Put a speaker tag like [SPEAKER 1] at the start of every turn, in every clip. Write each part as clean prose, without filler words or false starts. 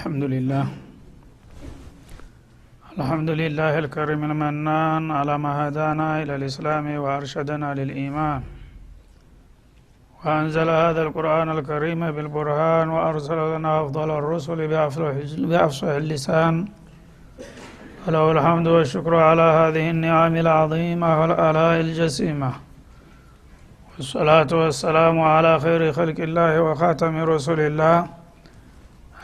[SPEAKER 1] الحمد لله الكريم المنان على ما هدانا إلى الإسلام وأرشدنا للإيمان، وأنزل هذا القرآن الكريم بالبرهان، وأرسل لنا أفضل الرسل بأفصح اللسان، فله الحمد والشكر على هذه النعم العظيمة والآلاء الجسيمة، والصلاة والسلام على خير خلق الله وخاتم رسل الله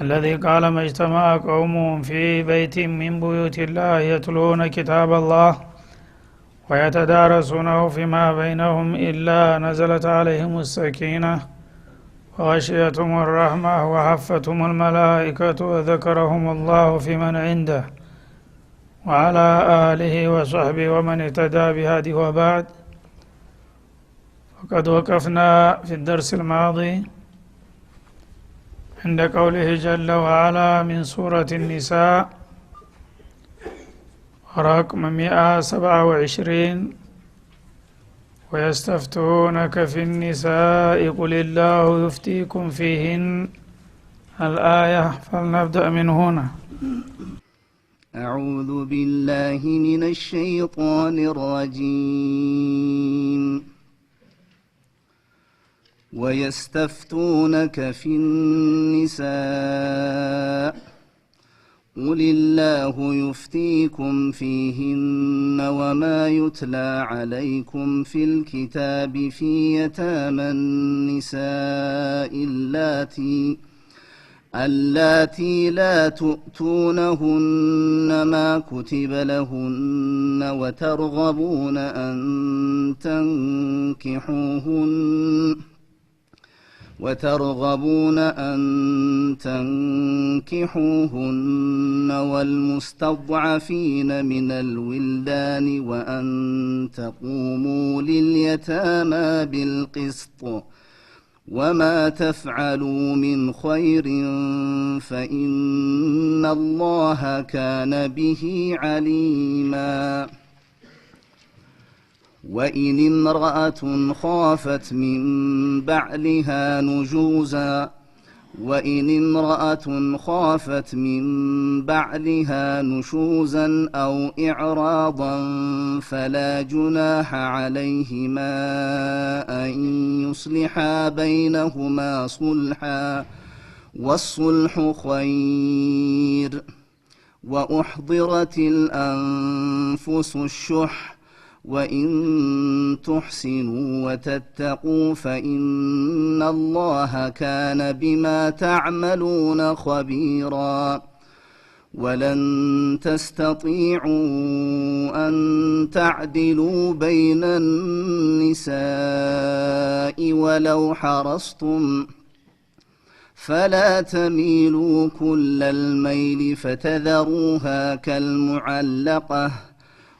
[SPEAKER 1] الذي قال ما اجتمع قوم في بيت من بيوت الله يتلون كتاب الله ويتدارسونه فيما بينهم إلا نزلت عليهم السكينة وغشيتهم الرحمة وحفتهم الملائكة وذكرهم الله في من عنده وعلى آله وصحبه ومن اهتدى بهديه. وبعد، فقد وقفنا في الدرس الماضي عند قوله جل وعلا من سورة النساء رقم 127: ويستفتونك في النساء قل الله يفتيكم فيهن، الآية. فلنبدأ من هنا.
[SPEAKER 2] أعوذ بالله من الشيطان الرجيم. ويستفتونك في النساء قل الله يفتيكم فيهن وما يتلى عليكم في الكتاب في يتامى النساء اللاتي لا تؤتونهن ما كتب لهن وترغبون أن تنكحوهن والمستضعفين من الولدان وأن تقوموا لليتامى بالقسط وما تفعلوا من خير فإن الله كان به عليما. وإن امرأة خافت من بعلها نشوزا أو إعراضا فلا جناح عليهما أن يصلحا بينهما صلحا، والصلح خير. وأحضرت الأنفس الشح وإن تحسنوا وتتقوا فإن الله كان بما تعملون خبيرا. ولن تستطيعوا أن تعدلوا بين النساء ولو حرصتم، فلا تميلوا كل الميل فتذروها كالمعلقة،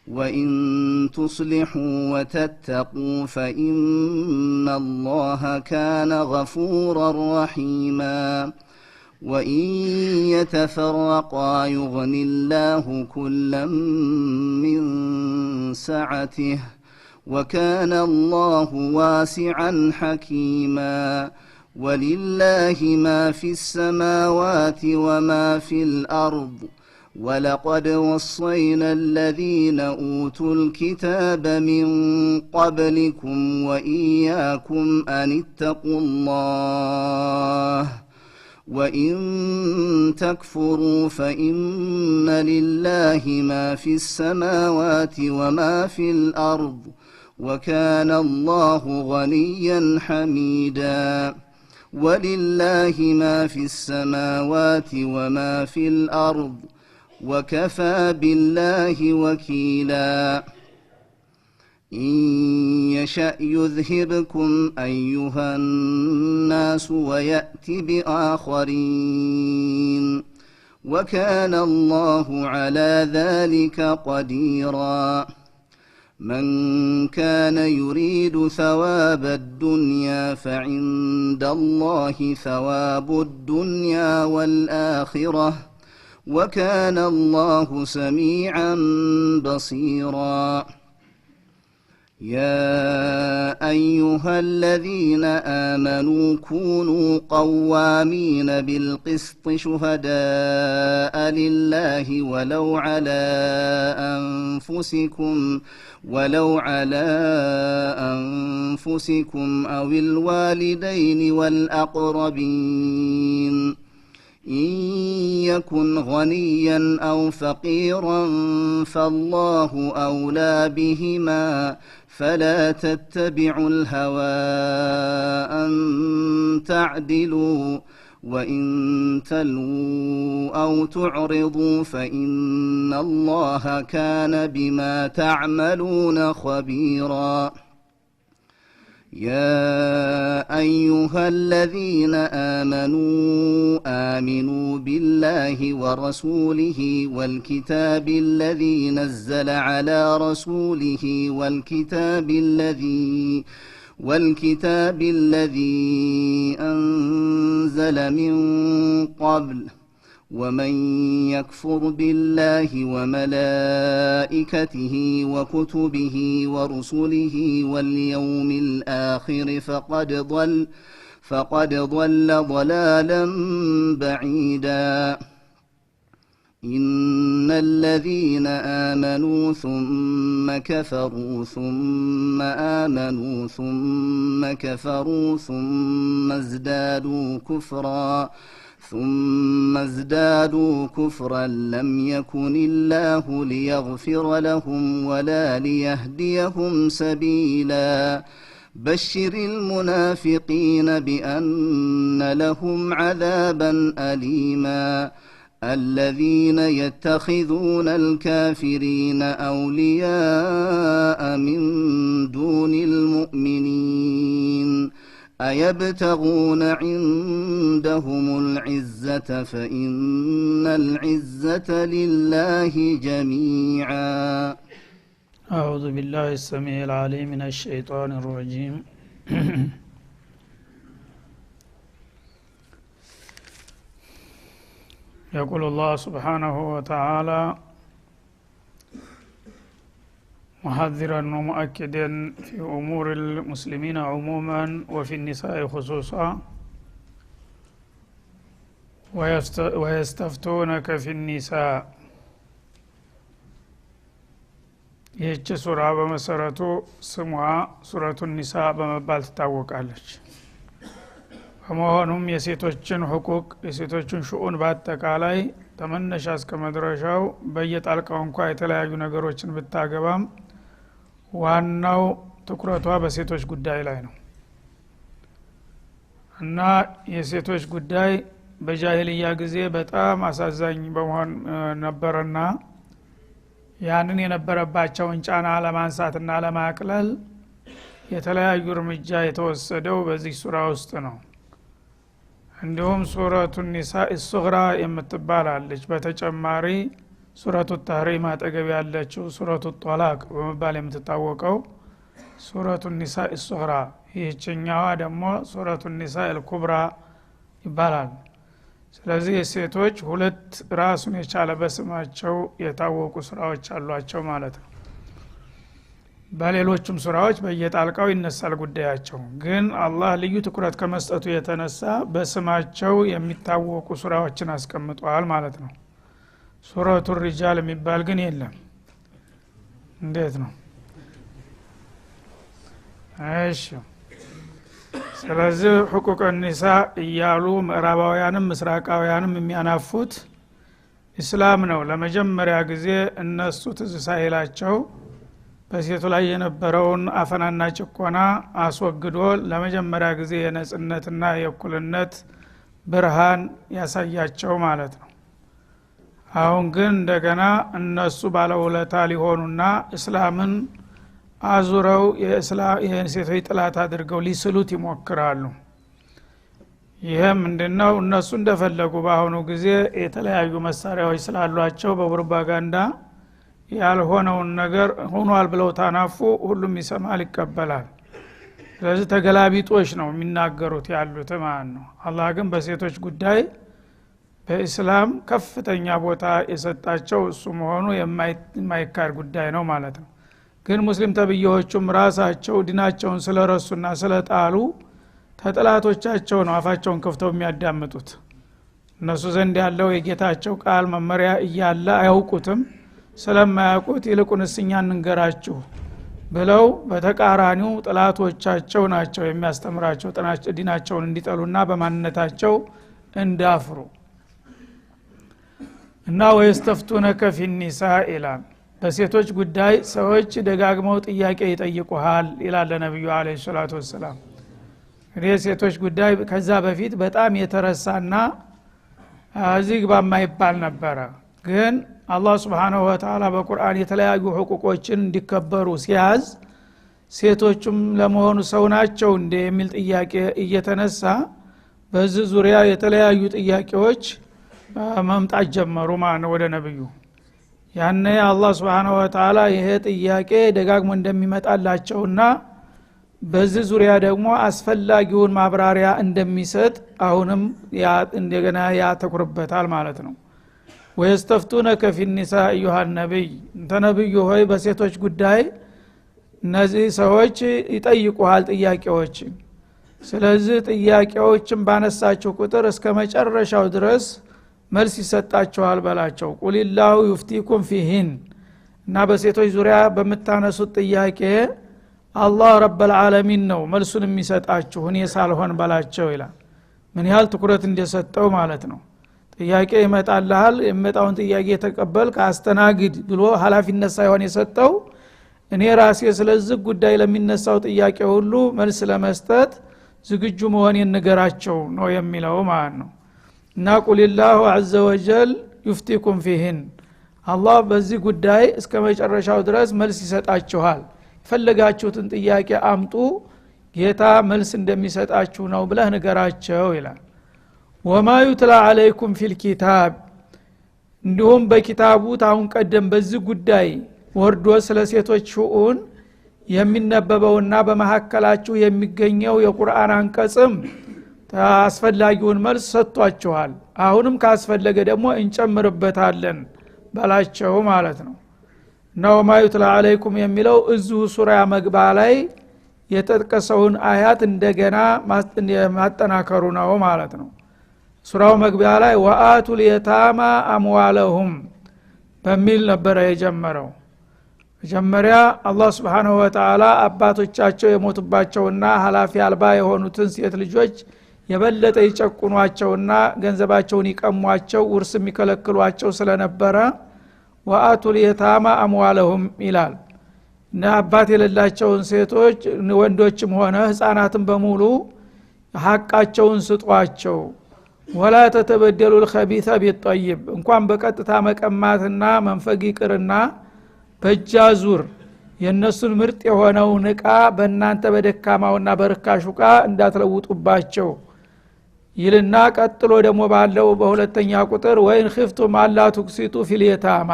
[SPEAKER 2] وإن تصلحوا وتتقوا فإن الله كان غفورا رحيما. وإن يتفرقا يغن الله كلا من سعته، وكان الله واسعا حكيما. ولله ما في السماوات وما في الأرض، ولقد وصينا الذين أوتوا الكتاب من قبلكم وإياكم أن اتقوا الله، وإن تكفروا فإن لله ما في السماوات وما في الأرض، وكان الله غنيا حميدا. ولله ما في السماوات وما في الأرض، وكفى بالله وكيلا. إن يشأ يذهبكم أيها الناس ويأت بآخرين، وكان الله على ذلك قديرا. من كان يريد ثواب الدنيا فعند الله ثواب الدنيا والآخرة، وكان الله سميعا بصيرا. يا أيها الذين آمنوا كونوا قوامين بالقسط شهداء لله ولو على أنفسكم أو الوالدين والأقربين إن يكن غنيا أو فقيرا فالله أولى بهما فلا تتبعوا الهوى أن تعدلوا وإن تلووا أو تعرضوا فإن الله كان بما تعملون خبيرا يا أيها الذين آمنوا بالله ورسوله والكتاب الذي نزل على رسوله والكتاب الذي أنزل من قبل ومن يكفر بالله وملائكته وكتبه ورسله واليوم الآخر فقد ضل ضلالا بعيدا إن الذين آمنوا ثم كفروا ثم آمنوا ثم كفروا ثم ازدادوا كفرا لم يكن الله ليغفر لهم ولا ليهديهم سبيلا بشر المنافقين بأن لهم عذابا أليما الذين يتخذون الكافرين أولياء من دون المؤمنين أيبتغون عندهم العزة فإن العزة لله جميعا
[SPEAKER 1] أعوذ بالله السميع العليم من الشيطان الرجيم يقول الله سبحانه وتعالى محذرا ومؤكدا في أمور المسلمين عموما وفي النساء خصوصا ويستفتونك في النساء ይህች ሱራ በመሰረቱ ስሟ ሱረቱ ኒሳ በመባል ትታወቃለች። በመሆኑም የሴቶችን ሁቁቅ የሴቶችን ሽኡን በአጠቃላይ ተመነሻ እስከ መድረሻው በየጣልቃው እንኳ የተለያዩ ነገሮችን ብታገባም ዋናው ትኩረቷ በሴቶች ጉዳይ ላይ ነው እና የሴቶች ጉዳይ በጃሂልያ ጊዜ በጣም አሳዛኝ በመሆን ነበርና ያንን የነበረባቸውን ጫና ለማንሳትና ለማቅለል የተለያዩ እርምጃ የተወሰደው በዚህ ሱራ ውስጥ ነው። እንዲሁም ሱረቱ ኒሳ ሱግራ የምትባላለች በተጨማሪ ሱረቱ ተህሪም አጠገብ ያለችው ሱረቱ ጦላቅ በመባል የምትታወቀው ሱረቱ ኒሳ ሱግራ ይህችኛዋ ደግሞ ሱረቱ ኒሳ አልኩብራ ይባላል። ስለዚህ የሴቶች ሁለት ራሱን የቻለ በስማቸው የታወቁ ሱራዎች አሏቸው ማለት ነው። በሌሎችም ሱራዎች በየጣልቃው ይነሳል ጉዳያቸው፣ ግን አላህ ልዩ ትኩረት ከመስጠቱ የተነሳ በስማቸው የሚታወቁ ሱራዎችን አስቀምጧል ማለት ነው። ሱረቱ ሪጃል የሚባል ግን የለም። እንዴት ነው? እሺ፣ ስለዚህ ሁቁቅ ኒሳ እያሉ ምዕራባውያንም ምስራቃውያንም የሚያናፉት ኢስላም ነው ለመጀመሪያ ጊዜ እነሱ ትዝ ሳይላቸው በሴቱ ላይ የነበረውን አፈናና ጭቆና አስወግዶ ለመጀመሪያ ጊዜ የነጽነትና የእኩልነት ብርሃን ያሳያቸው ማለት ነው። አሁን ግን እንደገና እነሱ ባለውለታ ሊሆኑና እስላምን አዙረው የሴቶች ጥላት አድርገው ሊስሉት ይሞክራሉ። ይህም ምንድነው? እነሱ እንደፈለጉ በአሁኑ ጊዜ የተለያዩ መሳሪያዎች ስላሏቸው በፕሮፓጋንዳ ያልሆነውን ነገር ሆኗል ብለው ታናፉ፣ ሁሉም ይሰማል ይቀበላል። ስለዚህ ተገላቢጦች ነው የሚናገሩት ያሉት ማለት ነው። አላህ ግን በሴቶች ጉዳይ በእስላም ከፍተኛ ቦታ የሰጣቸው እሱ መሆኑ የማይካድ ጉዳይ ነው ማለት ነው። ግን ሙስሊም ተብየዎቹም ራሳቸው ዲናቸውን ስለረሱና ስለጣሉ ተጠላቶቻቸው ነው አፋቸውን ከፍተው የሚያዳምጡት እነሱ ዘንድ ያለው የጌታቸው ቃል መመሪያ እያለ አያውቁትም ስለማያውቁት ይልቁንስ እኛ እንንገራችሁ ብለው በተቃራኒው ጥላቶቻቸው ናቸው የሚያስተምራቸው ዲናቸውን እንዲጠሉና በማንነታቸው እንዳፍሩ እና ወይስተፍቱነከ ፊኒሳእ ኢላን በሴቶች ጉዳይ ሰዎች ደጋግመው ጥያቄ ይጠይቁሃል ይላል ነብዩ አለይሂ ሰላቱ ወሰለም ሴቶች ጉዳይ ከዛ በፊት በጣም የተረሳና አዚግ ባማይባል ነበር ግን አላህ Subhanahu Wa Ta'ala በቁርአን የተለያዩ ሁቁቆችን እንዲከበሩ ሲያዝ ሴቶችም ለመሆኑ ሰው ናቸው እንደ የሚል ጥያቄ እየተነሳ በዚህ ዙሪያ የተለያዩ ጥያቄዎች መምጣት ጀመሩ ማለት ወደ ነብዩ ያኔ አላህ Subhanahu Wa Ta'ala ይሄ ጥያቄ ደጋግሞ እንደሚመጣላቸውና በዚህ ዙሪያ ደግሞ አስፈላጊውን ማብራሪያ እንደሚሰጥ አሁንም እንደገና ያተኩርበታል ማለት ነው ወይስተፍቱነከ ፊኒሳእ አዩሃ ነብይ ተነብዩ ሆይ በሴቶች ጉዳይ እነዚህ ሰዎች ይጠይቁሃል ጥያቄዎች ስለዚህ ጥያቄዎችን ባነሳቸው ቁጥር እስከ መጨረሻው ድረስ መልስ ይሰጣቸዋል በላቸው ቁልላሁ ይፍቲኩም ፊሂን እና በሴቶች ዙሪያ በመታነሱት ጥያቄ አላህ ረብል ዓለሚን ነው መልሱን የሚሰጣችሁ እኔ ሳልሆን በላቸው ይላል ምን ያህል ትኩረት እንደሰጠው ማለት ነው ጥያቄ ይመጣልሃል የመጣውን ጥያቄ ተቀበል ካስተናግድ ብሎ ሐላፊነት ሳይሆን የሰጠው እኔ ራሴ ስለዚህ ጉዳይ ለሚነሳው ጥያቄ ሁሉ መልስ ለመስጠት ዝግጁ መሆኔን ንገራቸው ነው የሚለው ማለት ነው እና ቁልላሁ ዐዘ ወጀል ይፍቲኩም ፊሂን አላህ በዚህ ጉዳይ እስከ መጨረሻው ድረስ መልስ ይሰጣችኋል ፈለጋችሁትን ጥያቄ አምጡ ጌታ መልስ እንደሚሰጣችሁ ነው ብለህ ንገራቸው ይላል ወማ ዩትላ አለይኩም ፊል ኪታብ እንዲሁም በኪታቡ ታውን ቀደም በዚህ ጉዳይ ወርዶ ስለ ሴቶች ሹኡን የሚነበበውና በመሐከላችሁ የሚገኘው የቁርአን አንቀጽም አስፈላጊውን መልስ ሰጥቷችኋል አሁንም ካስፈለገ ደግሞ እንጨምርበታለን በላቸው ማለት ነው ነው ማዩትላ አለይኩም የሚለው እዚሁ ሱራ መግባ ላይ የተጠቀሰውን አያት እንደገና ማጠናከሩ ነው ማለት ነው ሱራው መግቢያ ላይ ወአቱል የታማ አምዋለሁም በሚል ነበር የጀመረው መጀመሪያ አላህ Subhanahu Wa Ta'ala አባቶቻቸው የሞቱባቸውና ሐላፊ አልባ የሆኑትን ሴት ልጆች የበለጠ ይጨቁኗቸውና ገንዘባቸውን ይቀሟቸው ውርስ የሚከለክሏቸው ስለነበረ ወአቱል የታማ አምዋለሁም ይላል እና አባት የሌላቸውን ሴቶች ወንዶችም ሆነ ህፃናትን በሙሉ ሐቃቸውን ስጧቸው ወላ ተተበደሉ الخبيث بالطيب እንኳን በቀጥታ መቀማትና መንፈግ ይቅርና በጃዙር የነሱን ምርጥ የሆነው ንቃ በእናንተ በደካማውና በርካሹ ቃ እንዳትለውጡባቸው ይልና ቀጥሎ ደግሞ ባለው በሁለተኛ ቁጥር ወይን ኺፍቱም አላ ትቅሲጡ ፊል የታማ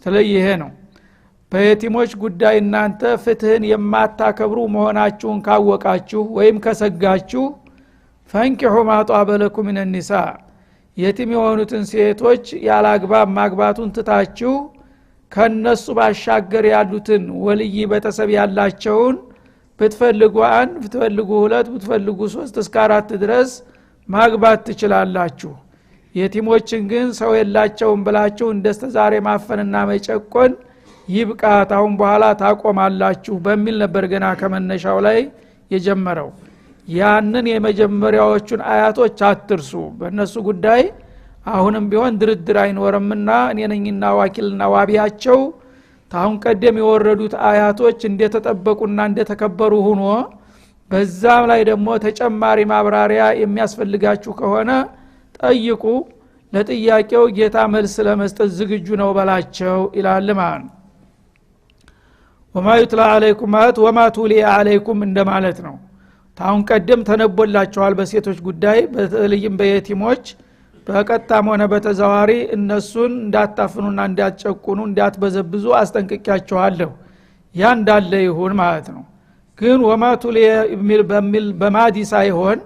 [SPEAKER 1] ስለይሄ ነው በየቲሞች ጉዳይ እናንተ ፍትህን የማታከብሩ መሆናችሁን ካወቃችሁ ወይም ከሰጋችሁ ፈንኪሁ ማጧበለኩም ምን النساء የቲም የሆኑትን ሴቶች ያላግባብ ማግባቱን ትታችሁ ከነሱ ባሻገር ያሉትን ወልይ በተሰብ ያላቸውን ብትፈልጉ አንድ ብትፈልጉ ሁለት ብትፈልጉ 3 እስከ 4 ድረስ ማግባት ትችላላችሁ የቲሞችን ግን ሰው የላቸውም ብላችሁ እንደስተዛሬ ማፈንና መጨቆን ይብቃታውን በኋላ ታቆማላችሁ በሚል ነበር ገና ከመነሻው ላይ የጀመረው ያንን የመጀመሪያዎቹን አያቶች አትርሱ በእነሱ ጉዳይ አሁንም ቢሆን ድርድር አይኖርምና እኔ ነኝና ዋኪልና ዋቢያቸው ታውን ቀደም የወረዱት አያቶች እንደተጠበቁና እንደተከበሩ ሆኖ በዛም ላይ ደግሞ ተጨማሪ ማብራሪያ የሚያስፈልጋችሁ ከሆነ ጠይቁ ለጥያቄው ጌታ መልስ ለመስጠት ዝግጁ ነው በላቸው ይላል ማለት ወማ ይትላ አለይኩም ማለት ወማ ቱሊ አለይኩም እንደማለት ነው ታውን ቀደም ተነቦላችኋል በሴቶች ጉዳይ በተለይም በየቲሞች በቀጣም ሆነ በተዛዋሪ እነሱን እንዳታፍኑና እንዳትጨቁኑ እንዳትበዘብዙ አስጠንቅቂያችኋለሁ ያ እንዳለ ይሁን ማለት ነው ግን ወማ ቱሊ በሚል በማዲ ሳይሆን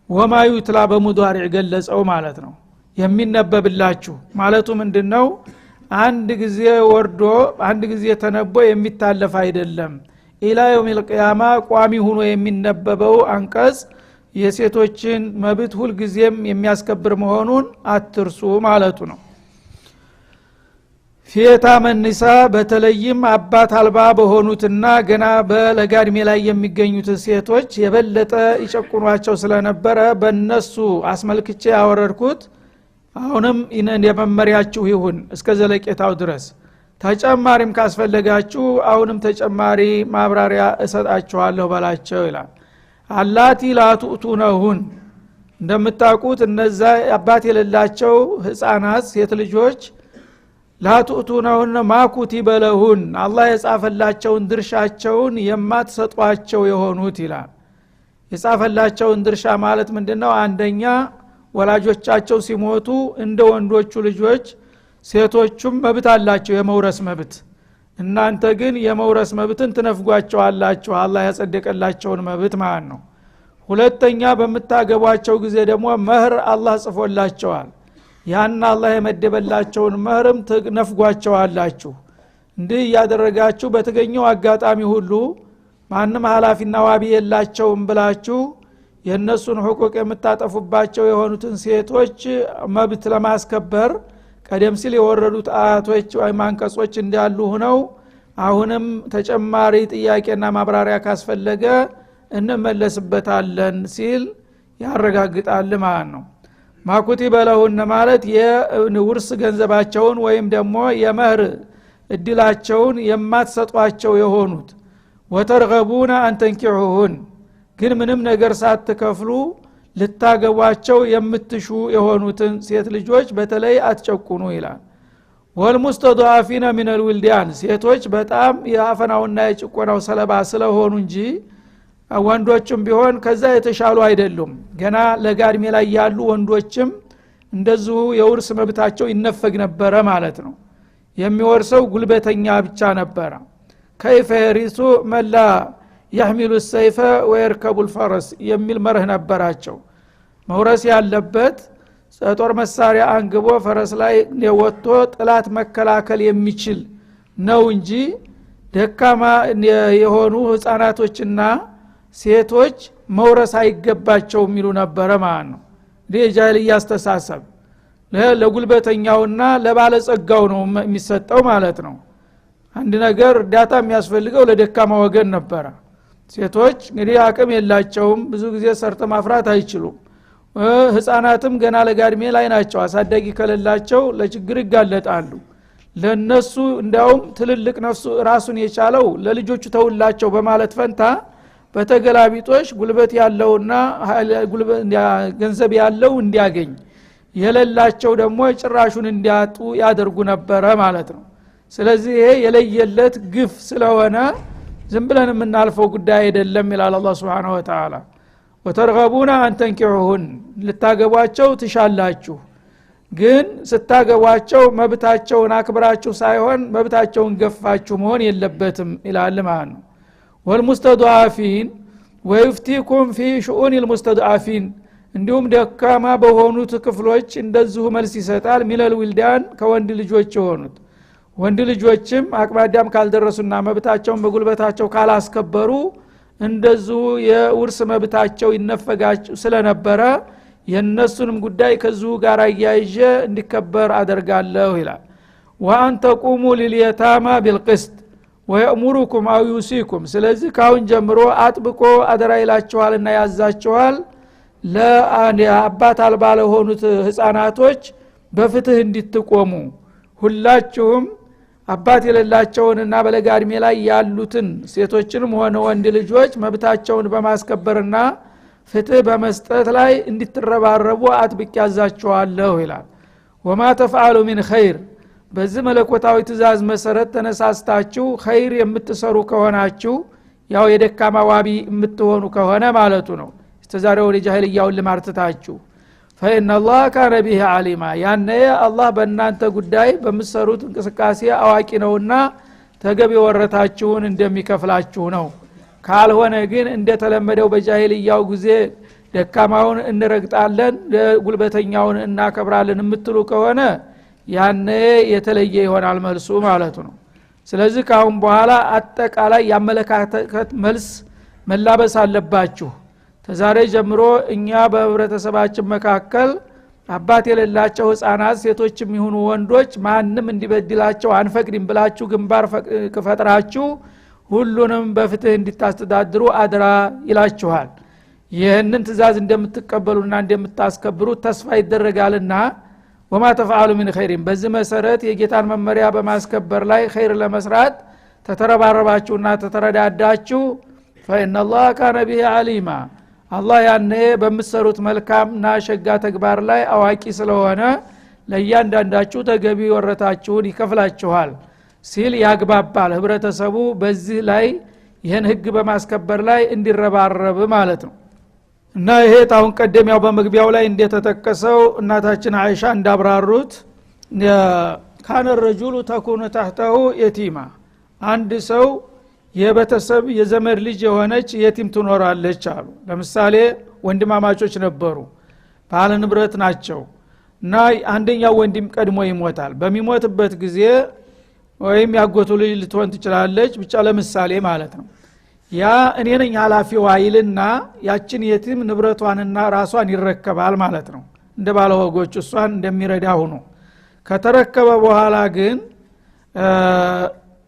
[SPEAKER 1] ወማ ይትላ በሙዳሪዕ ገለጸው ማለት ነው የሚነበብላችሁ ማለቱ ምንድነው አንድ ጊዜ ወርዶ አንድ ጊዜ ተነቦ የሚታለፍ አይደለም ኢላ የውሚል ቂያማ ቋሚ ሆኖ የሚነበበው አንቀጽ የሴቶችን መብት ሁሉ ጊዜም የሚያስከብር መሆኑን አትርሱ ማለቱ ነው ፊታ መንሳ በተለይም አባት አልባ በሆኑትና ገና በለጋድሜ ላይ የሚገኙት ሴቶች የበለጠ ይጨቁኗቸው ስለነበረ በእነሱ አስመልክቼ ያወረድኩት አሁንም የመመሪያችሁ ይሁን እስከ ዘለቄታው ድረስ ተጨማሪም ካስፈለጋችሁ አሁንም ተጨማሪ ማብራሪያ እሰጣችኋለሁ በላቸው ይላል አላቲ ላቱቱነሁን እንደምታውቁት እነዛ አባት የሌላቸው ህፃናት ሴት ልጆች ላቱቱነሁን ማኩቲበ ለሁን አላህ የጻፈላቸውን ድርሻቸውን የማትሰጧቸው የሆኑት ይላል የጻፈላቸውን ድርሻ ማለት ምንድነው አንደኛ ወላጆቻቸው ሲሞቱ እንደ ወንዶቹ ልጆች ሴቶቹም መብት አላቸው የመውረስ መብት እናንተ ግን የመውረስ መብትን ትነፍጓቸዋላችሁ አላህ ያጸደቀላቸውን መብት ማለት ነው ሁለተኛ በመታገቧቸው ጊዜ ደግሞ መህር አላህ ጽፎላቸዋል ያን አላህ የመደበላቸውን መህርም ትነፍጓቸዋላችሁ እንዲህ ያደረጋችሁ በተገኘው አጋጣሚ ሁሉ ማንም ሐላፊና ዋቢ የላቸውም ብላችሁ የነሱን ሁቁቅ የምታጠፉባቸው የሆኑትን ሴቶች መብት ለማስከበር ቀደም ሲል የወረዱት አያቶች ወይ ማንቀጾች እንዳሉ ሆነው አሁንም ተጨማሪ ጥያቄና ማብራሪያ ካስፈለገ እንመለስበታለን ሲል ያረጋግጣል ማለት ነው ማኩቲበ ለሁን ማለት የውርስ ገንዘባቸውን ወይም ደግሞ የመህር እድላቸውን የማትሰጧቸው የሆኑት ወተርገቡና አንተንኪሁን ግን ምንም ነገር ሳትከፍሉ ልታገቧቸው የምትሹ የሆኑትን ሴት ልጆች በተለይ አትጨቁኑ ይላል ወልሙስተضعፊነ ሚን الولدان ሴቶች በጣም የአፈናውና የጭቆናው ሰለባ ስለሆኑ እንጂ ወንዶችም ቢሆን ከዛ የተሻሉ አይደሉም ገና ለጋድሜ ላይ ያሉ ወንዶችም እንደዚሁ የውርስ መብታቸው ይነፈግ ነበረ ማለት ነው የሚወርሰው ጉልበተኛ ብቻ ነበረ كيف يرث من لا يحمل السيف ويركب الفرس የሚል መርህ ነበራቸው መውረስ ያለበት ጦር መሳሪያ አንግቦ ፈረስ ላይ ወጥቶ ጥላት መከላከል የሚችል ነው እንጂ ደካማ የሆኑ ህፃናቶችና ሴቶች መውረስ አይገባቸው የሚሉ ነበር ማለት ነው ለጃሂልያ አስተሳሰብ ለጉልበተኛውና ለባለጸጋው ነው የሚሰጠው ማለት ነው አንድ ነገር እርዳታ የሚያስፈልገው ለደካማ ወገን ነበር ሴቶች እንግዲህ አቅም የላቸውም ብዙ ጊዜ ሰርተ ማፍራት አይችሉም ህፃናትም ገና ለጋድሜ ላይ ናቸው አሳዳጊ ከሌላቸው ለችግር ይጋለጣሉ ለነሱ እንዲያውም ትልልቅ ነፍሱ ራሱን የቻለው ለልጆቹ ተውላቸው በማለት ፈንታ በተገላቢጦሽ ጉልበት ያለውና ገንዘብ ያለው እንዲያገኝ የሌላቸው ደግሞ ጭራሹን እንዲያጡ ያደርጉ ነበር ማለት ነው ስለዚህ ይሄ የለየለት ግፍ ስለሆነ ዝም ብለን የምናልፈው ጉዳይ አይደለም ይላል አላህ Subhanahu Wa Ta'ala ወተርገቡና አንተንኪሁን ልታገቧቸው ትሻላችሁ ግን ስታገቧቸው መብታቸውን አክብራችሁ ሳይሆን መብታቸውን ገፋችሁ መሆን የለበትም ይላል ማለት ነው ወልሙስተضعፊን ወይፍቲኩም في شؤون المستضعفين እንዲሁም ደካማ በሆኑት ክፍሎች እንደዚሁ መልስ ይሰጣል ሚለል ዊልዳን ከወንድ ልጆች የሆኑት ወንድ ልጆችም አቅማዳም ካልደረሱና መብታቸውን በጉልበታቸው ካላስከበሩ እንደዚሁ የውርስ መብታቸው ይነፈጋቸው ስለነበረ የነሱንም ጉዳይ ከዚሁ ጋር ያይዤ እንዲከበር አደርጋለሁ ይላል ወአን ተቁሙ ሊልየታማ ቢልቅስት ወየእሙሩኩም አው ዩሲኩም ስለዚህ ካሁን ጀምሮ አጥብቆ አደራ ይላችኋልና ያዛችኋል ለአባት አልባ ለሆኑት ህፃናቶች በፍትህ እንድትቆሙ ሁላችሁም አባት የሌላቸውንና በለጋድሜ ላይ ያሉትን ሴቶችንም ሆነ ወንድ ልጆች መብታቸውን በማስከበርና ፍትህ በመስጠት ላይ እንድትረባረቡ አጥብቅ ያዛችኋለሁ ይላል ወማ ተፍዓሉ ሚን ኸይር በዚህ መለኮታዊ ትእዛዝ መሰረት ተነሳስታችሁ ኸይር የምትሰሩ ከሆናችሁ ያው የደካማ ዋቢ የምትሆኑ ከሆነ ማለቱ ነው ተዛሬው ለጃሂልያው ለማርተታችሁ فإن الله كان به عليما ያነ አላህ በእናንተ ጉዳይ በመሰሩት እንቅስቃሴ አዋቂ ነውና ተገቢ ወረታችሁን እንደሚከፍላችሁ ነው ካልሆነ ግን እንደተለመደው በጃሂልያው ጊዜ ደካማውን እንረግጣለን ጉልበተኛውን እናከብራለን የምትሉ ከሆነ ያኔ የተለየ ይሆናል መልሱ ማለት ነው። ስለዚህ ካሁን በኋላ አጠቃላይ ያመለካከት መልስ መላበስ አለባችሁ። ተዛሬ ጀምሮ እኛ በህብረተሰባችን መካከል አባት የሌላቸው ህፃናት ሴቶችም ይሁኑ ወንዶች ማንንም እንዲበድላቸው አንፈቅድም ብላችሁ ግንባር ከፈጥራችሁ ሁሉንም በፍትህ እንድታስተዳድሩ አድራ ይላችኋል። ይህንን ትእዛዝ እንደምትቀበሉና እንደምታስከብሩ ተስፋ ይደረጋልና ወማ ተፈዓሉ ምን ኸይሪን በዚህ መሰረት የጌታን መመሪያ በማስከበር ላይ ኸይር ለመስራት ተተረባረባችሁና ተተረዳዳችሁ فإن الله كان به عليما አላህ ያኔ በመሰሩት መልካምና ሸጋ ተግባር ላይ አዋቂ ስለሆነ ለእያንዳንዳችሁ ተገቢ ወረታችሁን ይከፍላችኋል ሲል ያግባባል። ህብረተሰቡ በዚህ ላይ ይህን ህግ በማስከበር ላይ እንዲረባረብ ማለት ነው። እና ይሄ ታውን ቀደም ያው በመግቢያው ላይ እንደተጠቀሰው እናታችን አይሻ እንዳብራሩት ካነ الرجل تكون تحته يتيما አንድ ሰው የቤተሰብ የዘመድ ልጅ የሆነች የቲም ትኖራለች አሉ። ለምሳሌ ወንድማማቾች ነበሩ፣ ባለ ንብረት ናቸው እና አንደኛው ወንድም ቀድሞ ይሞታል። በሚሞትበት ጊዜ ወይም ያጎቱ ልጅ ልትሆን ትችላለች፣ ብቻ ለምሳሌ ማለት ነው። ያ እኔ ነኝ ኃላፊው አይልና ያችን የቲም ንብረቷንና ራሷን ይረከባል ማለት ነው። እንደ ባለ ወጎች እሷን እንደሚረዳ ሆኖ ከተረከበ በኋላ ግን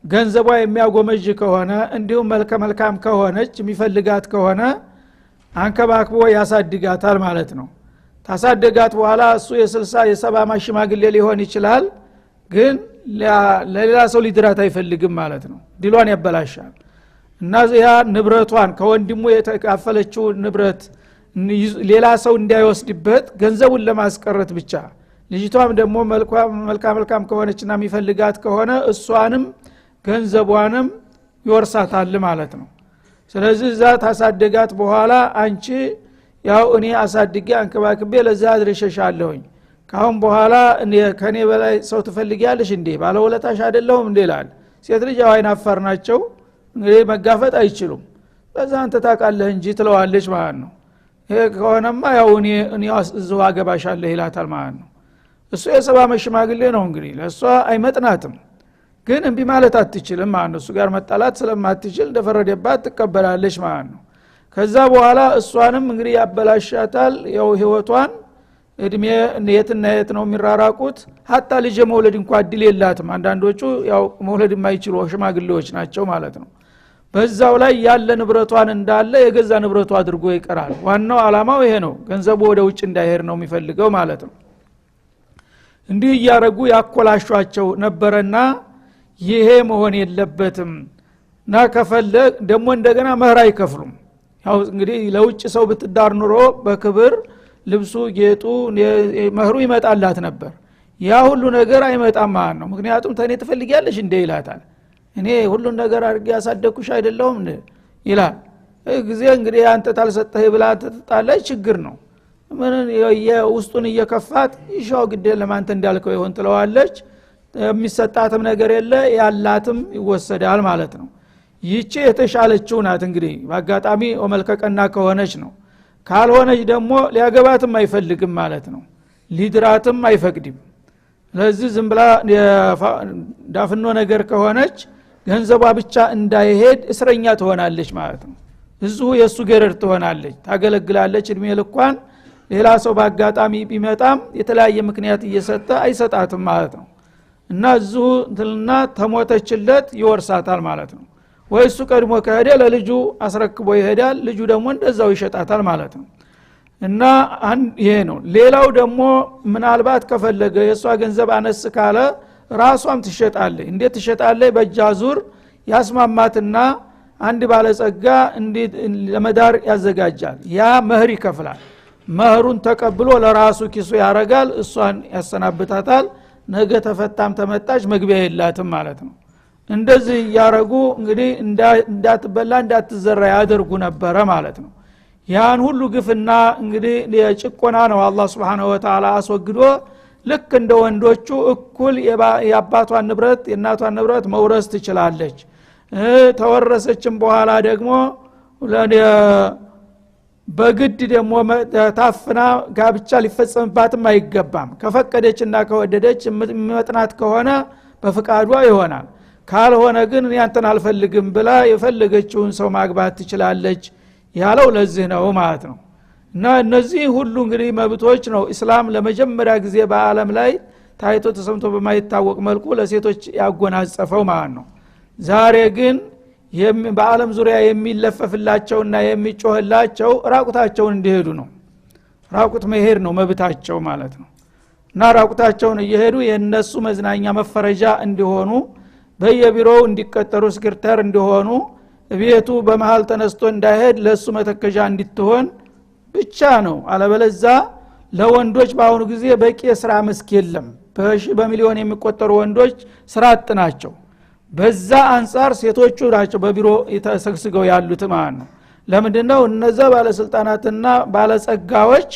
[SPEAKER 1] ገንዘቧ የሚያጎመጅ ከሆነ እንዲሁም መልካም ከሆነች የሚፈልጋት ከሆነ አንከባክቦ ያሳድጋታል ማለት ነው። ታሳደጋት በኋላ እሱ የ60 የ70 ማሽማግሌ ሊሆን ይችላል፣ ግን ለሌላ ሰው ሊድራት አይፈልግም ማለት ነው። ዲሏን ያበላሻል እና ያ ንብረቷን ከወንድሙ የተካፈለችው ንብረት ሌላ ሰው እንዳይወስድበት ገንዘቡን ለማስቀረት ብቻ ልጅቷም ደግሞ መልካም ከሆነችና የሚፈልጋት ከሆነ እሷንም ገንዘቧንም ይወርሳታል ማለት ነው። ስለዚህ እዛ ታሳደጋት በኋላ አንቺ ያው እኔ አሳድጌ አንከባክቤ ለዛ አድርሸሻለሁኝ ካሁን በኋላ ከኔ በላይ ሰው ትፈልጊያለሽ እንዴ ባለውለታሽ አይደለሁም እንዴ ይላል። ሴት ልጅ አይን አፋር ናቸው እንግዲህ መጋፈጥ አይችሉም። በዛ አንተ ታውቃለህ እንጂ ትለዋለች ማለት ነው። ይሄ ከሆነማ ያው እኔ እዛው አገባሻለሁ ይላታል ማለት ነው። እሱ የሰባ መሽማግሌ ነው እንግዲህ ለሷ አይመጥናትም፣ ግን እንቢ ማለት አትችልም ማለት ነው። እሱ ጋር መጣላት ስለማትችል እንደፈረደባት ትቀበላለች ማለት ነው። ከዛ በኋላ እሷንም እንግዲህ ያበላሻታል። ያው ህይወቷን እድሜ የትና የት ነው የሚራራቁት። ሀታ ልጅ መውለድ እንኳን እድል የላትም። አንዳንዶቹ ያው መውለድ የማይችሉ ሽማግሌዎች ናቸው ማለት ነው። በዛው ላይ ያለ ንብረቷን እንዳለ የገዛ ንብረቷ አድርጎ ይቀራል። ዋናው አላማው ይሄ ነው፣ ገንዘቡ ወደ ውጭ እንዳይሄድ ነው የሚፈልገው ማለት ነው። እንዲህ ያረጉ ያኮላሿቸው ነበርና ይሄ መሆን የለበትም እና ከፈለግ ደግሞ እንደገና መህር አይከፍሉም። ያው እንግዲህ ለውጭ ሰው ብትዳር ኑሮ በክብር ልብሱ ጌጡ መህሩ ይመጣላት ነበር። ያ ሁሉ ነገር አይመጣም ማለት ነው። ምክንያቱም ተኔ ትፈልጊያለሽ እንደ ይላታል። እኔ ሁሉ ነገር አድርጌ ያሳደኩሽ አይደለሁም ይላል። ጊዜ እንግዲህ አንተ ታልሰጠህ ብላ ተጣላች ችግር ነው። ምን የውስጡን እየከፋት ይሻው ግዴ ለማንተ እንዳልከው ይሆን ትለዋለች። የሚሰጣትም ነገር የለ ያላትም ይወሰዳል ማለት ነው። ይህች የተሻለችው ናት እንግዲህ በአጋጣሚ ወመልከቀና ከሆነች ነው። ካልሆነች ደግሞ ሊያገባትም አይፈልግም ማለት ነው። ሊድራትም አይፈቅድም። ለዚህ ዝም ብላ ዳፍኖ ነገር ከሆነች ገንዘቧ ብቻ እንዳይሄድ እስረኛ ትሆናለች ማለት ነው። እዚሁ የሱ ገረድ ትሆናለች፣ ታገለግላለች እድሜ ልኳን። ሌላ ሰው በአጋጣሚ ቢመጣም የተለያየ ምክንያት እየሰጠ አይሰጣትም ማለት ነው። እና እዚሁ እንትልና ተሞተችለት ይወርሳታል ማለት ነው። ወይ እሱ ቀድሞ ከሄደ ለልጁ አስረክቦ ይሄዳል፣ ልጁ ደግሞ እንደዛው ይሸጣታል ማለት ነው። እና ይሄ ነው። ሌላው ደግሞ ምናልባት ከፈለገ የሷ ገንዘብ አነስ ካለ ራሷም ትሸጣለች። እንዴት ትሸጣለች? በእጃዙር ያስማማትና አንድ ባለጸጋ እንዴት ለመዳር ያዘጋጃል። ያ መህር ይከፍላል። መህሩን ተቀብሎ ለራሱ ኪሱ ያረጋል፣ እሷን ያሰናብታታል። ነገ ተፈታም ተመጣች መግቢያ የላትም ማለት ነው። እንደዚህ ያረጉ እንግዲህ እንዳትበላ እንዳትዘራ ያደርጉ ነበረ ማለት ነው። ያን ሁሉ ግፍና እንግዲህ የጭቆና ነው አላህ Subhanahu Wa Ta'ala አስወግዶ ልክ እንደ ወንዶቹ እኩል የአባቷን ንብረት የእናቷን ንብረት መውረስ ትችላለች። ተወረሰችም በኋላ ደግሞ በግድ ደግሞ ታፍና ጋብቻ ሊፈጸምባትም አይገባም ከፈቀደችና ከወደደች የሚመጥናት ከሆነ በፍቃዷ ይሆናል ካልሆነ ግን ያንተን አልፈልግም ብላ የፈለገችውን ሰው ማግባት ትችላለች ያለው ለዚህ ነው ማለት ነው እና እነዚህ ሁሉ እንግዲህ መብቶች ነው እስላም ለመጀመሪያ ጊዜ በአለም ላይ ታይቶ ተሰምቶ በማይታወቅ መልኩ ለሴቶች ያጎናጸፈው ማለት ነው ዛሬ ግን በአለም ዙሪያ የሚለፈፍላቸውና የሚጮህላቸው ራቁታቸውን እንዲሄዱ ነው ራቁት መሄድ ነው መብታቸው ማለት ነው እና ራቁታቸውን እየሄዱ የነሱ መዝናኛ መፈረጃ እንዲሆኑ በየቢሮው እንዲቀጠሩ ስክርተር እንዲሆኑ ቤቱ በመሃል ተነስቶ እንዳይሄድ ለሱ መተከጃ እንድትሆን ብቻ ነው አለበለዛ ለወንዶች ባሁኑ ጊዜ በቂ የሥራ መስክ የለም በሚሊዮን የሚቆጠሩ ወንዶች ስራ አጥ ናቸው በዛ አንፃር ሴቶቹ ናቸው በቢሮ የተሰግስገው ያሉት ማለት ነው ለምንድነው እነዛ ባለስልጣናትና ባለጸጋዎች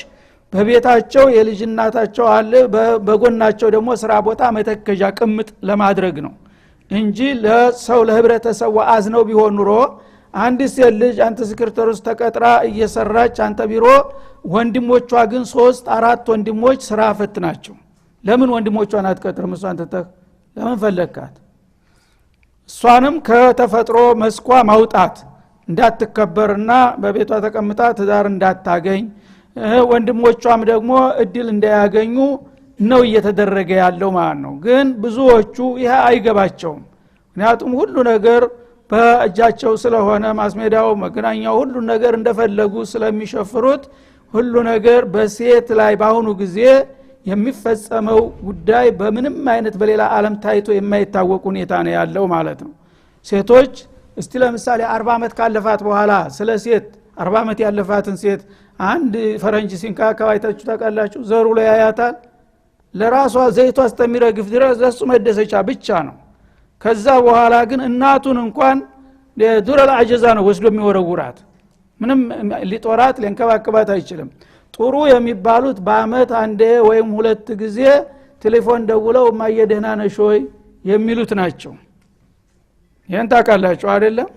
[SPEAKER 1] በቤታቸው የልጅናታቸው አለ በጎናቸው ደግሞ ስራ ቦታ መተከጃ ቅምጥ ለማድረግ ነው እንጂ ለሰው ለህብረተሰቡ አዝነው ቢሆን ኑሮ አንድ ሴት ልጅ አንተ ስክርተሩስ ተቀጥራ እየሰራች አንተ ቢሮ ወንድሞቿ ግን 3-4 ወንድሞች ስራ ፈት ናቸው ለምን ወንድሞቿን አትቀጥርም እሷን ተተክ ለምን ፈለካት እሷንም ከተፈጥሮ መስኳ ማውጣት እንዳትከበርና በቤቷ ተቀምጣ ትዳር እንዳታገኝ ወንድሞቿም ደግሞ እድል እንዳያገኙ ነው እየተደረገ ያለው ማለት ነው ግን ብዙዎቹ ይሄ አይገባቸውም ምክንያቱም ሁሉ ነገር በእጃቸው ስለሆነ ማስሜዳው መገናኛው ሁሉ ነገር እንደፈለጉ ስለሚሸፍሩት ሁሉ ነገር በሴት ላይ ባሁኑ ጊዜ የሚፈጸመው ጉዳይ በምንም አይነት በሌላ ዓለም ታይቶ የማይታወቅ ሁኔታ ነው ያለው ማለት ነው ሴቶች እስቲ ለምሳሌ 40 አመት ካለፋት በኋላ ስለ ሴት 40 አመት ያለፋትን ሴት አንድ ፈረንጅ ሲንካካ አይታችሁ ታውቃላችሁ ዘሩ ላይ ያያታል ለራሷ ዘይቷ አስተሚረግፍ ድረስ ለሱ መደሰቻ ብቻ ነው ከዛ በኋላ ግን እናቱን እንኳን ዱረል አጀዛ ነው ወስዶ የሚወረውራት ምንም ሊጦራት ሊንከባከባት አይችልም ጥሩ የሚባሉት በአመት አንዴ ወይም 2 ጊዜ ቴሌፎን ደውለው ማየደህና ነሽ ወይ የሚሉት ናቸው ይሄን ታውቃላችሁ አይደለም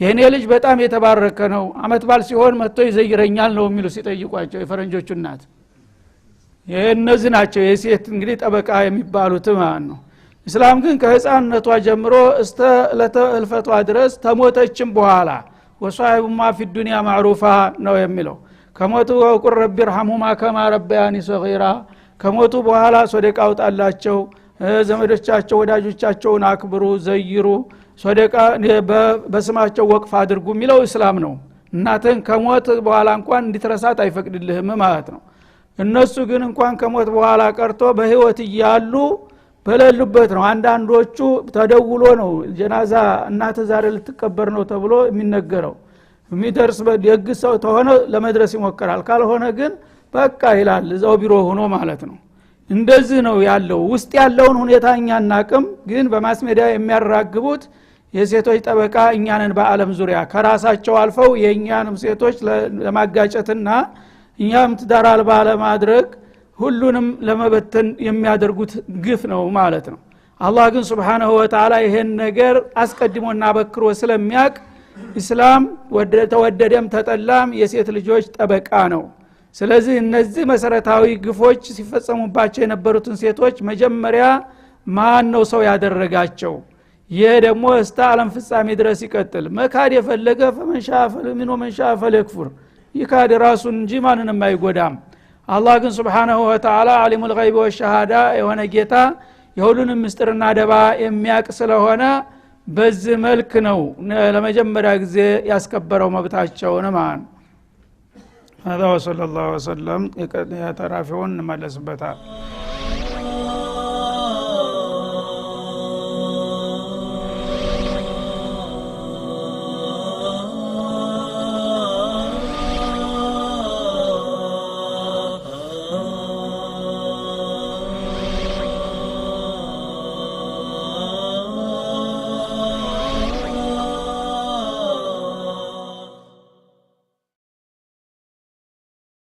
[SPEAKER 1] የኔ ልጅ በጣም የተባረከ ነው አመት ባል ሲሆን መጥቶ ይዘይረኛል ነው የሚሉ ሲጠይቋቸው የፈረንጆቹ እናት የነዚህ ናቸው የሴት እንግዲህ ጠበቃ የሚባሉት ማለት ነው እስላም ግን ከህፃንነቷ ጀምሮ እስተ ለተልፈቷ ድረስ ተሞተችም በኋላ ወሷይቡማ ፊ ዱንያ ማዕሩፋ ነው የሚለው ከሞቱ ወቁር ረቢ رحمهما كما ربياني صغيرا ከሞቱ በኋላ ሶደቃ አውጣላቸው ዘመዶቻቸው ወዳጆቻቸውን አክብሩ ዘይሩ ሶደቃ በስማቸው ወቅፍ አድርጉ የሚለው እስላም ነው እናትን ከሞት በኋላ እንኳን እንድትረሳት አይፈቅድልህም ማለት ነው እነሱ ግን እንኳን ከሞት በኋላ ቀርቶ በህይወት ይያሉ በለሉበት ነው አንዳንዶቹ ተደውሎ ነው ጀናዛ እናተ ዛሬ ልትቀበር ነው ተብሎ የሚነገረው የሚደርስ በደግሰው ተሆነ ለመድረስ ይሞከራል ካልሆነ ግን በቃ ይላል እዛው ቢሮ ሆኖ ማለት ነው እንደዚህ ነው ያለው ውስጥ ያለውን ሁኔታኛ እናቅም ግን በማስሜዲያ የሚያራግቡት የሴቶች ጠበቃ እኛንን በአለም ዙሪያ ከራሳቸው አልፈው የኛንም ሴቶች ለማጋጨትና እኛም ትዳር አልባ ለማድረግ ሁሉንም ለመበተን የሚያደርጉት ግፍ ነው ማለት ነው አላህ ግን Subhanahu Wa Ta'ala ይሄን ነገር አስቀድሞና በክሮ ስለሚያቅ እስላም ተወደደም ተጠላም የሴት ልጆች ጠበቃ ነው ስለዚህ እነዚህ መሰረታዊ ግፎች ሲፈጸሙባቸው የነበሩትን ሴቶች መጀመሪያ ማን ነው ሰው ያደረጋቸው ይሄ ደግሞ እስከ ዓለም ፍጻሜ ድረስ ይቀጥል መካድ የፈለገ ፈመንሻፈል ምኑ መንሻፈል ይክፍር ይካድ ራሱን እንጂ ማንንም አይጎዳም አላህ ግን Subhanahu Wa Ta'ala ዓሊሙል ገይብ ወሸሃዳ የሆነ ጌታ የሁሉንም ምስጥርና ደባ የሚያቅ ስለሆነ በዚህ መልክ ነው ለመጀመሪያ ጊዜ ያስከበረው መብታቸውን ማን هذا وصلى الله وسلم يترافعون مجلس بتا